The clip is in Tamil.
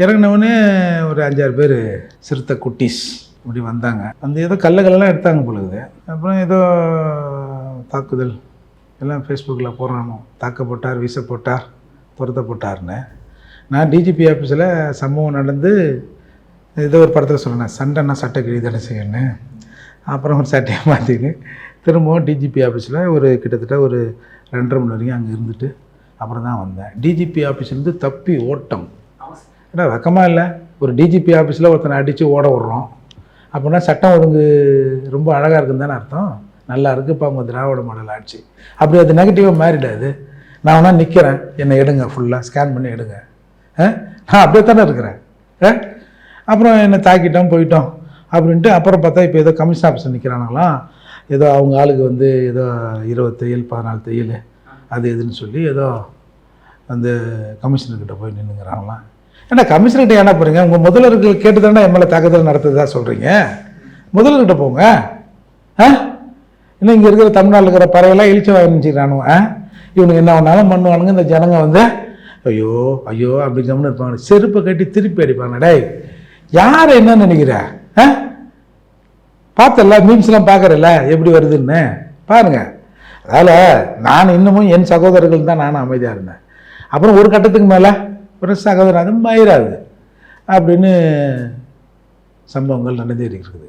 இறங்கினவுடனே ஒரு 5-6 பேர் சிறுத்தை குட்டீஸ் இப்படி வந்தாங்க. அந்த ஏதோ கல்லெல்லாம் எடுத்தாங்க பொழுது. அப்புறம் ஏதோ தாக்குதல் எல்லாம் ஃபேஸ்புக்கில் போடுறானோ, தாக்கப்பட்டார், வீசப்பட்டார், துரத்தப்பட்டார்னு. நான் டிஜிபி ஆஃபீஸில் சம்பவம் நடந்து ஏதோ ஒரு படத்தில் சொன்னேன், சண்டைன்னா சட்டை கிழி தானே செய்யணும். அப்புறம் ஒரு சட்டையை மாற்றின்னு திரும்பவும் டிஜிபி ஆஃபீஸில் ஒரு கிட்டத்தட்ட ஒரு 2.5 மணி வரைக்கும் அங்கே இருந்துட்டு அப்புறம் தான் வந்தேன். டிஜிபி ஆஃபீஸ்லேருந்து தப்பி ஓட்டம். ஏன்னா வெக்கமாக இல்லை, ஒரு டிஜிபி ஆஃபீஸில் ஒருத்தனை அடித்து ஓட விட்றோம் அப்படின்னா சட்டம் ஒழுங்கு ரொம்ப அழகாக இருக்குன்னு தானே அர்த்தம். நல்லா இருக்குது இப்போ அவங்க திராவிட மாடல் ஆட்சி. அப்படி அது நெகட்டிவாக மாறிடாது. நான் வேணா நிற்கிறேன், என்னை எடுங்க, ஃபுல்லாக ஸ்கேன் பண்ணி எடுங்க. நான் அப்படியே தானே இருக்கிறேன். அப்புறம் என்னை தாக்கிட்டோம் போயிட்டோம் அப்படின்ட்டு அப்புறம் பார்த்தா இப்போ ஏதோ கமிஷன் ஆஃபீஸில் நிற்கிறானுங்களாம். ஏதோ அவங்க ஆளுக்கு வந்து ஏதோ 20 தையல் 14 தையல் அது எதுன்னு சொல்லி ஏதோ அந்த கமிஷனர்கிட்ட போய் நின்றுங்கிறாங்களாம். ஏன்னா கமிஷனர்கிட்ட என்ன போகிறீங்க? உங்கள் முதல்வர்கள் கேட்டு தானே எம்எல்ஏ தாக்குதல் நடத்துறதா சொல்கிறீங்க. முதல்வர்கிட்ட போங்க. இன்னும் இங்கே இருக்கிற தமிழ்நாட்டில் இருக்கிற பறவைலாம் இழிச்சு வாங்கிச்சிக்கிறானுங்க. இவனுக்கு என்ன பண்ணாலும் பண்ணுவானுங்க. இந்த ஜனங்க வந்து ஐயோ ஐயோ அப்படி கம்னு இருப்பாங்க. செருப்பை கட்டி திருப்பி அடிப்பாங்க. டேய் யார் என்ன நினைக்கிற? பார்த்தல மீம்ஸ்லாம் பார்க்குறல எப்படி வருதுன்னு பாருங்க. அதனால் நான் இன்னமும் என் சகோதரர்கள் தான் நானும் அமைதியாக இருந்தேன். அப்புறம் ஒரு கட்டத்துக்கு மேலே ஒரு சகோதரன் அது மயிராது அப்படின்னு சம்பவங்கள் நடந்தே இருக்குது.